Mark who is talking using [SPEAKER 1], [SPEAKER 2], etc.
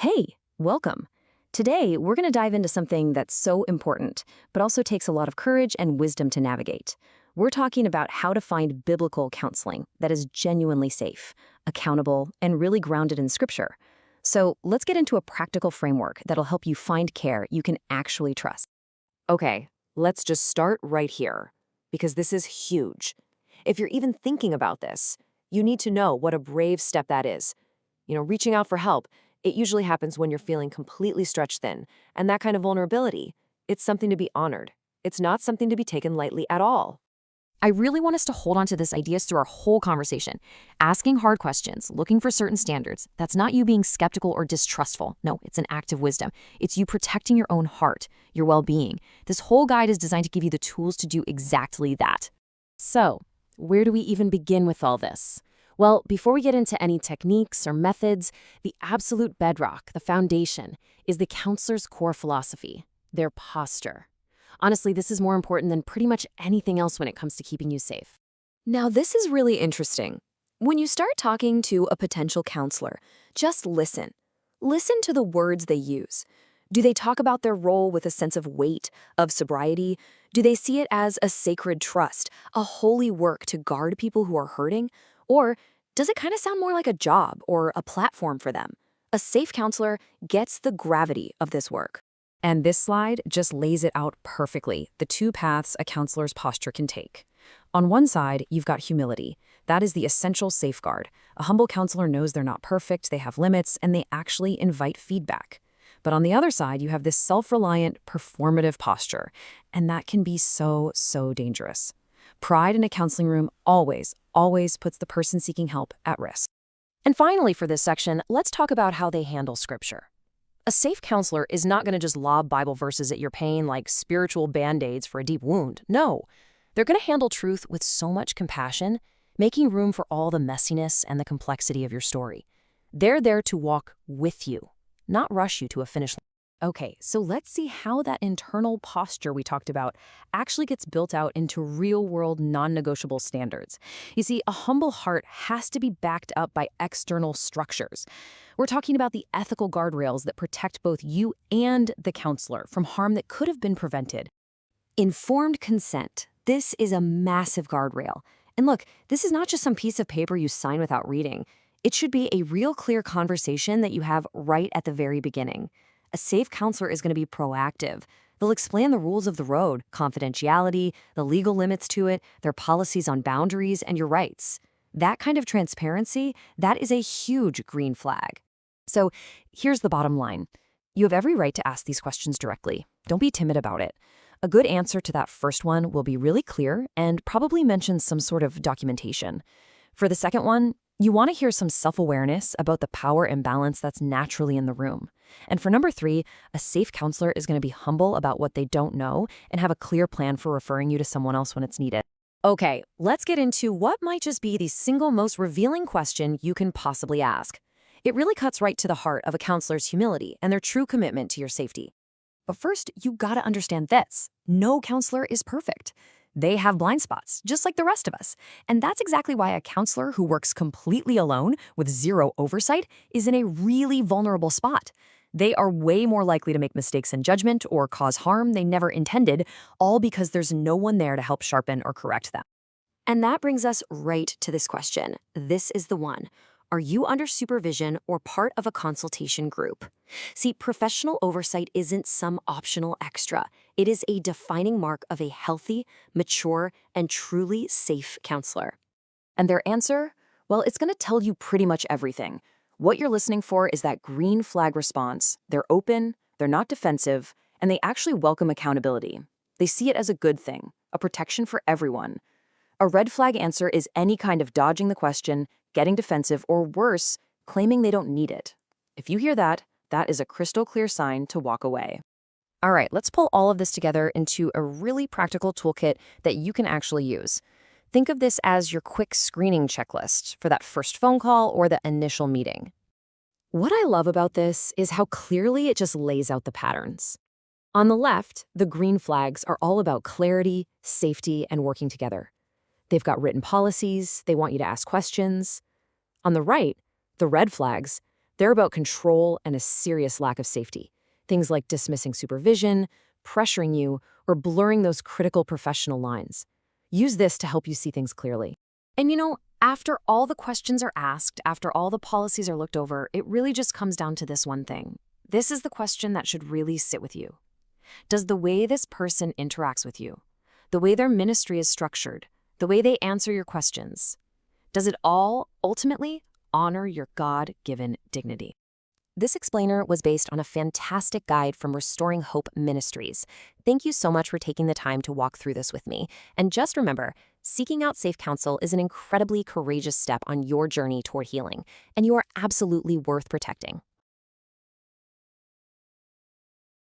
[SPEAKER 1] Hey, welcome. Today, we're going to dive into something that's so important, but also takes a lot of courage and wisdom to navigate. We're talking about how to find biblical counseling that is genuinely safe, accountable, and really grounded in Scripture. So let's get into a practical framework that'll help you find care you can actually trust.
[SPEAKER 2] Okay, let's just start right here, because this is huge. If you're even thinking about this, you need to know what a brave step that is. Reaching out for help, it usually happens when you're feeling completely stretched thin, and that kind of vulnerability, it's something to be honored. It's not something to be taken lightly at all.
[SPEAKER 3] I really want us to hold on to this ideas through our whole conversation. Asking hard questions, looking for certain standards, that's not you being skeptical or distrustful. No, it's an act of wisdom. It's you protecting your own heart, your well-being. This whole guide is designed to give you the tools to do exactly that. So, where do we even begin with all this? Well, before we get into any techniques or methods, the absolute bedrock, the foundation, is the counselor's core philosophy, their posture. Honestly, this is more important than pretty much anything else when it comes to keeping you safe.
[SPEAKER 1] Now, this is really interesting. When you start talking to a potential counselor, just listen. Listen to the words they use. Do they talk about their role with a sense of weight, of sobriety? Do they see it as a sacred trust, a holy work to guard people who are hurting? Or does it kind of sound more like a job or a platform for them? A safe counselor gets the gravity of this work.
[SPEAKER 4] And this slide just lays it out perfectly, the two paths a counselor's posture can take. On one side, you've got humility. That is the essential safeguard. A humble counselor knows they're not perfect, they have limits, and they actually invite feedback. But on the other side, you have this self-reliant, performative posture, and that can be so dangerous. Pride in a counseling room always puts the person seeking help at risk.
[SPEAKER 3] And finally, for this section, let's talk about how they handle Scripture. A safe counselor is not going to just lob Bible verses at your pain like spiritual band-aids for a deep wound. No, they're going to handle truth with so much compassion, making room for all the messiness and the complexity of your story. They're there to walk with you, not rush you to a finish line.
[SPEAKER 4] Okay, so let's see how that internal posture we talked about actually gets built out into real-world, non-negotiable standards. You see, a humble heart has to be backed up by external structures. We're talking about the ethical guardrails that protect both you and the counselor from harm that could have been prevented.
[SPEAKER 1] Informed consent. This is a massive guardrail. And look, this is not just some piece of paper you sign without reading. It should be a real clear conversation that you have right at the very beginning. A safe counselor is going to be proactive. They'll explain the rules of the road, confidentiality, the legal limits to it, their policies on boundaries, and your rights. That kind of transparency, that is a huge green flag.
[SPEAKER 4] So here's the bottom line. You have every right to ask these questions directly. Don't be timid about it. A good answer to that first one will be really clear and probably mention some sort of documentation. For the second one, you want to hear some self-awareness about the power imbalance that's naturally in the room. And for number 3, a safe counselor is going to be humble about what they don't know and have a clear plan for referring you to someone else when it's needed.
[SPEAKER 1] Okay, let's get into what might just be the single most revealing question you can possibly ask. It really cuts right to the heart of a counselor's humility and their true commitment to your safety. But first, you gotta understand this. No counselor is perfect. They have blind spots, just like the rest of us. And that's exactly why a counselor who works completely alone with zero oversight is in a really vulnerable spot. They are way more likely to make mistakes in judgment or cause harm they never intended, all because there's no one there to help sharpen or correct them. And that brings us right to this question. This is the one. Are you under supervision or part of a consultation group? See, professional oversight isn't some optional extra. It is a defining mark of a healthy, mature, and truly safe counselor.
[SPEAKER 3] And their answer? Well, it's going to tell you pretty much everything. What you're listening for is that green flag response. They're open, they're not defensive, and they actually welcome accountability. They see it as a good thing, a protection for everyone. A red flag answer is any kind of dodging the question, getting defensive, or worse, claiming they don't need it. If you hear that, that is a crystal clear sign to walk away. All right, let's pull all of this together into a really practical toolkit that you can actually use. Think of this as your quick screening checklist for that first phone call or the initial meeting.
[SPEAKER 1] What I love about this is how clearly it just lays out the patterns. On the left, the green flags are all about clarity, safety, and working together. They've got written policies, they want you to ask questions. On the right, the red flags,
[SPEAKER 4] They're about control and a serious lack of safety. Things like dismissing supervision, pressuring you, or blurring those critical professional lines. Use this to help you see things clearly.
[SPEAKER 1] And after all the questions are asked, after all the policies are looked over, it really just comes down to this one thing. This is the question that should really sit with you. Does the way this person interacts with you, the way their ministry is structured, the way they answer your questions, does it all ultimately honor your God-given dignity?
[SPEAKER 3] This explainer was based on a fantastic guide from Restoring Hope Ministries. Thank you so much for taking the time to walk through this with me. And just remember, seeking out safe counsel is an incredibly courageous step on your journey toward healing, and you are absolutely worth protecting.